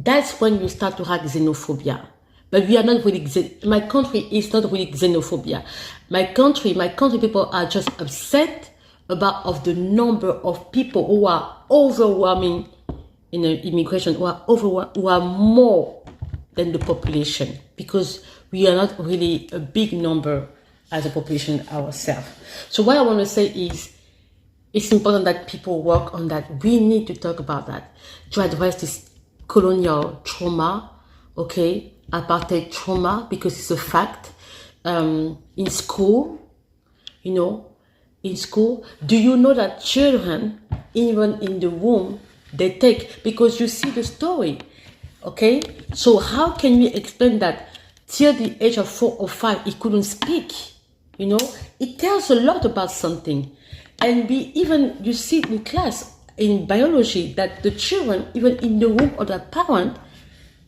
that's when you start to have xenophobia. But we are not really, my country is not really xenophobia. My country people are just upset about of the number of people who are overwhelming in the immigration, who are more than the population, because we are not really a big number as a population ourselves. So what I want to say is, it's important that people work on that. We need to talk about that to address this colonial trauma, okay, apartheid trauma, because it's a fact. In school, in school, do you know that children, even in the womb, they take, because you see the story, okay? So how can we explain that till the age of 4 or 5, he couldn't speak? It tells a lot about something. And you see in class, in biology, that the children, even in the womb of their parent,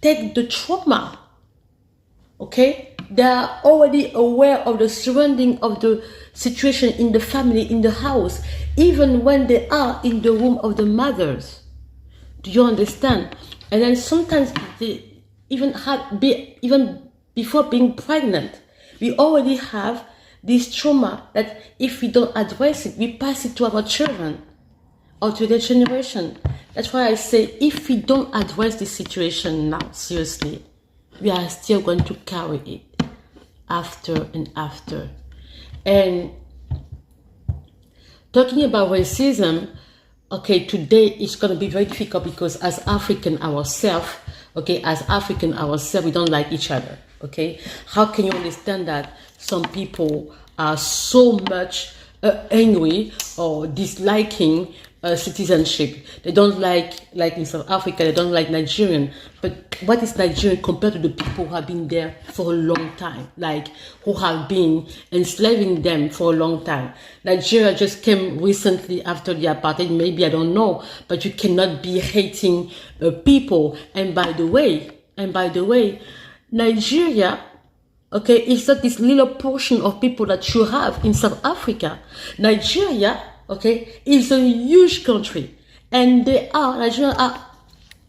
take the trauma, okay? They are already aware of the surrounding of the situation in the family, in the house, even when they are in the womb of the mothers. Do you understand? And then sometimes they even before being pregnant, we already have this trauma that if we don't address it, we pass it to our children or to the generation. That's why I say, if we don't address this situation now, seriously, we are still going to carry it after and after. And talking about racism, okay, today it's going to be very difficult because as African ourselves, we don't like each other, okay? How can you understand that some people are so much angry or disliking citizenship? They don't like in South Africa, they don't like Nigerian. But what is Nigerian compared to the people who have been there for a long time, like who have been enslaving them for a long time? Nigeria just came recently after the apartheid, maybe, I don't know, but you cannot be hating people. And by the way, Nigeria, okay, it's not this little portion of people that you have in South Africa. Nigeria, okay, is a huge country, and Nigerians are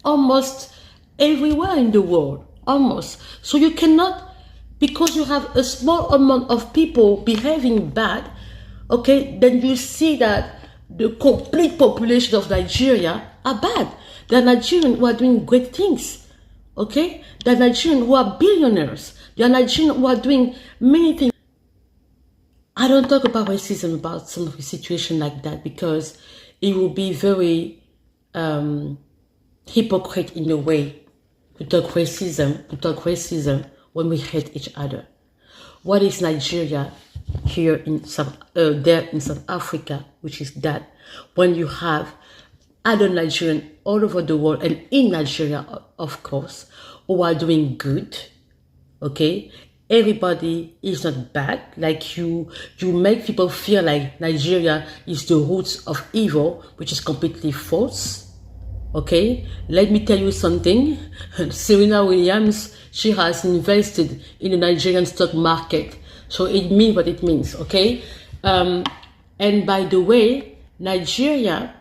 almost everywhere in the world, almost. So you cannot, because you have a small amount of people behaving bad, okay, then you see that the complete population of Nigeria are bad. There are Nigerians who are doing great things, okay? There are Nigerians who are billionaires. There are Nigerians who are doing many things. I don't talk about racism, about some of the situation like that, because it will be very hypocrite in a way to talk racism when we hate each other. What is Nigeria here in there in South Africa, which is that when you have other Nigerians all over the world and in Nigeria, of course, who are doing good, okay? Everybody is not bad. Like you make people feel like Nigeria is the roots of evil, which is completely false. Okay, let me tell you something. Serena Williams, she has invested in the Nigerian stock market, so it means what it means. Okay, and by the way, Nigerians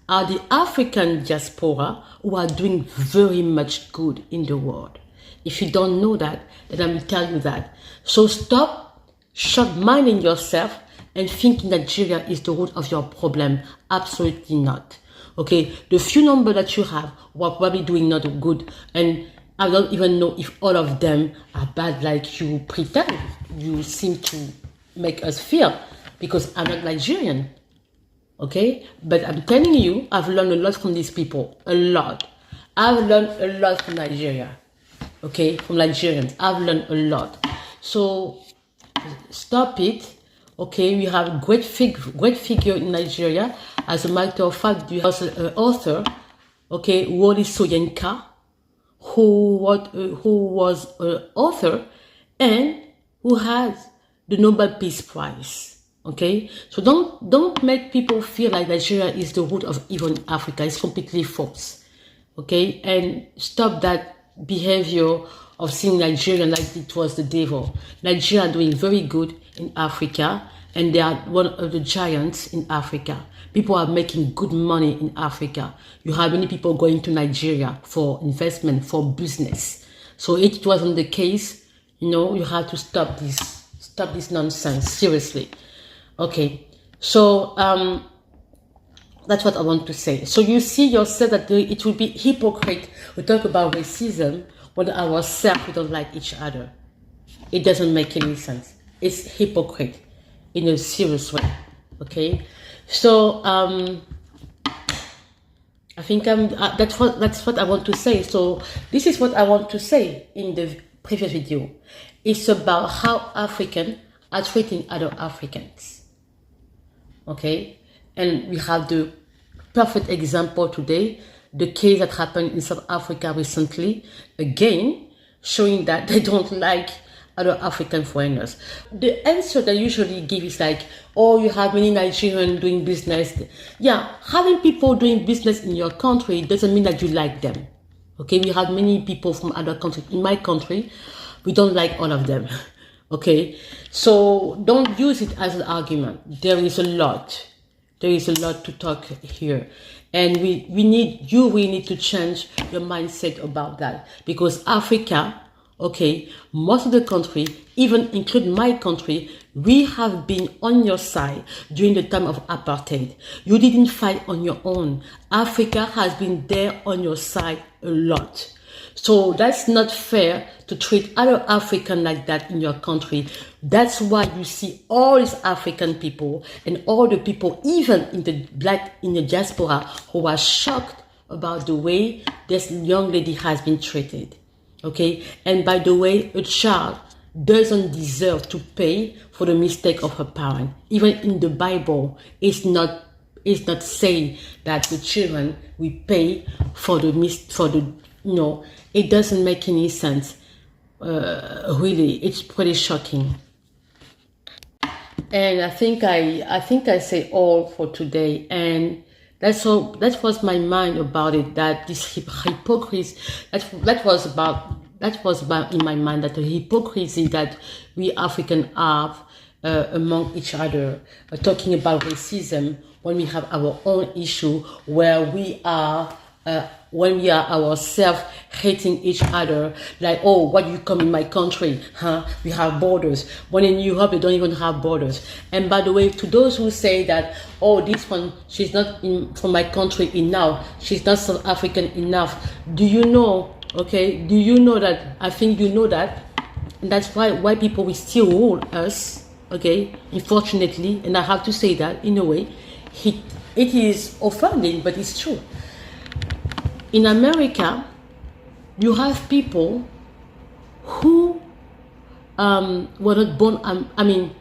are the African diaspora who are doing very much good in the world. If you don't know that, then I will tell you that. So stop short-minding yourself and thinking Nigeria is the root of your problem. Absolutely not. Okay, the few number that you have were probably doing not good, and I don't even know if all of them are bad like you pretend. You seem to make us feel, because I'm not Nigerian. Okay, but I'm telling you, I've learned a lot from these people. A lot. I've learned a lot from Nigeria. Okay, from Nigerians, I've learned a lot. So stop it. Okay, we have great figure in Nigeria. As a matter of fact, you have an author, okay, Wole Soyinka, who was an author and who has the Nobel Peace Prize. Okay, so don't make people feel like Nigeria is the root of evil in Africa. It's completely false. Okay, and stop that behavior of seeing Nigeria like it was the devil. Nigeria doing very good in Africa, and they are one of the giants in Africa. People are making good money in Africa. You have many people going to Nigeria for investment, for business. So it wasn't the case, you have to stop this nonsense, seriously. Okay, so that's what I want to say. So you see yourself that it will be hypocrite. We talk about racism when ourselves we don't like each other. It doesn't make any sense. It's hypocrite in a serious way. Okay, so I think that's what I want to say. So this is what I want to say in the previous video. It's about how Africans are treating other Africans. Okay, and we have the perfect example today, the case that happened in South Africa recently, again showing that they don't like other African foreigners. The answer they usually give is like, oh, you have many Nigerians doing business. Yeah, having people doing business in your country doesn't mean that you like them. Okay, we have many people from other countries. In my country, we don't like all of them. Okay, so don't use it as an argument. There is a lot to talk here, and we need to change your mindset about that, because Africa, okay, most of the country, even including my country, we have been on your side during the time of apartheid. You didn't fight on your own. Africa has been there on your side a lot. So that's not fair to treat other Africans like that in your country. That's why you see all these African people and all the people, even in the diaspora, who are shocked about the way this young lady has been treated. Okay, and by the way, a child doesn't deserve to pay for the mistake of her parent. Even in the Bible, it's not saying that the children will pay for the it doesn't make any sense. Really, it's pretty shocking. And I think I say all for today, and that's all. That was my mind about it. That this hypocrisy, that was about in my mind, that the hypocrisy that we Africans have among each other, talking about racism when we have our own issue, where we are. When we are ourselves hating each other, like, oh, why do you come in my country? We have borders. When in Europe, they don't even have borders. And by the way, to those who say that, oh, this one, she's not from my country enough, she's not South African enough. Do you know, okay, do you know that, I think you know that, and that's why people will still rule us, okay, unfortunately, and I have to say that in a way, it is offending, but it's true. In America, you have people who were not born. I mean,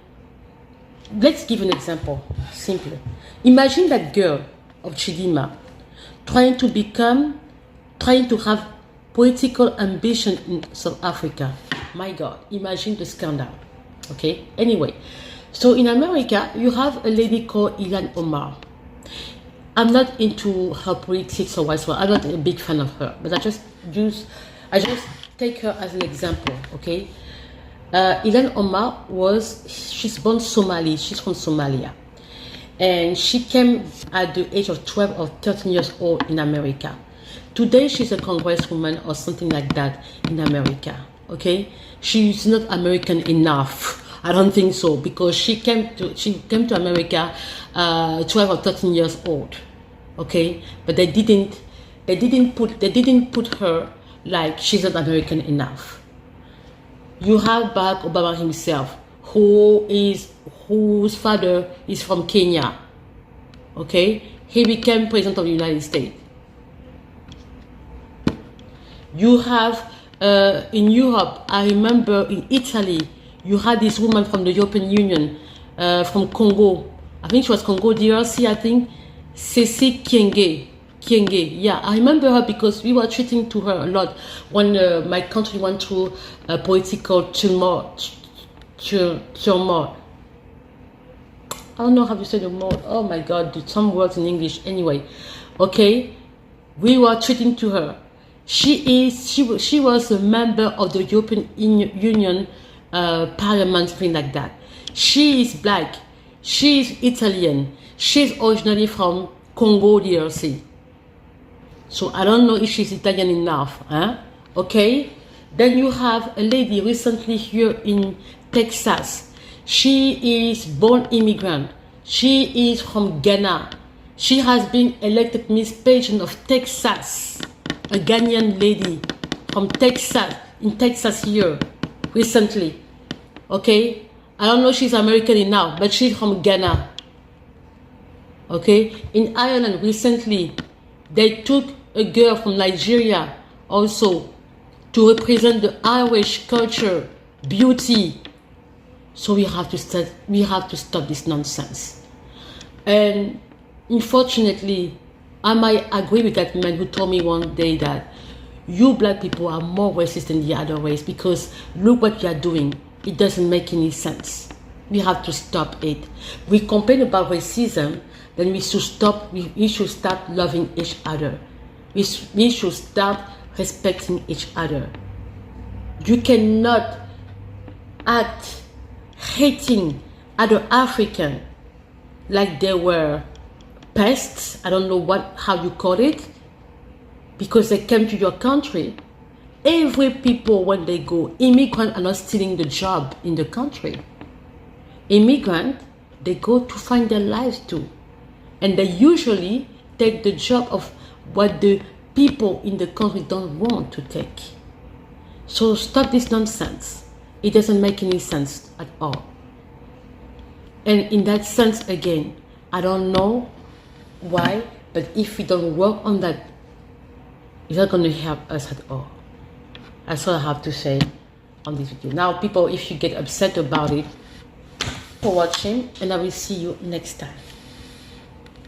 let's give an example, simply. Imagine that girl of Chidima trying to have political ambition in South Africa. My God, imagine the scandal. Okay, anyway. So in America, you have a lady called Ilhan Omar. I'm not into her politics or whatsoever. I'm not a big fan of her, but I just take her as an example, okay? Ilhan Omar she's born Somali, she's from Somalia. And she came at the age of 12 or 13 years old in America. Today, she's a congresswoman or something like that in America, okay? She's not American enough. I don't think so, because she came to America 12 or 13 years old, okay? But they didn't put her like she's not American enough. You have Barack Obama himself, whose father is from Kenya, okay? He became president of the United States. You have in Europe, I remember in Italy, you had this woman from the European Union, from Congo. I think she was Congo DRC, I think. Ceci Kienge. Yeah, I remember her because we were treating to her a lot when my country went through a political turmoil. I don't know how to say the word. Oh my God, some words in English. Anyway, okay, we were treating to her. She was a member of the European Union Parliament, something like that. She is black. She's Italian. She's originally from Congo, DRC. So I don't know if she's Italian enough, huh? Okay? Then you have a lady recently here in Texas. She is born immigrant. She is from Ghana. She has been elected Miss Pageant of Texas. A Ghanaian lady from Texas, in Texas here, recently. Okay? I don't know if she's American enough, but she's from Ghana. Okay? In Ireland, recently, they took a girl from Nigeria also to represent the Irish culture, beauty. So we have to stop this nonsense. And unfortunately, I might agree with that man who told me one day that you black people are more racist than the other race because look what you are doing. It doesn't make any sense. We have to stop it. We complain about racism, then we should stop. We should start loving each other. We should start respecting each other. You cannot act hating other African like they were pests. I don't know how you call it, because they came to your country. Every people, when they go, immigrants are not stealing the job in the country. Immigrants, they go to find their lives too, and they usually take the job of what the people in the country don't want to take. So stop this nonsense. It doesn't make any sense at all. And in that sense, again, I don't know why, but if we don't work on that, it's not going to help us at all. That's all I have to say on this video. Now, people, if you get upset about it, for watching, and I will see you next time.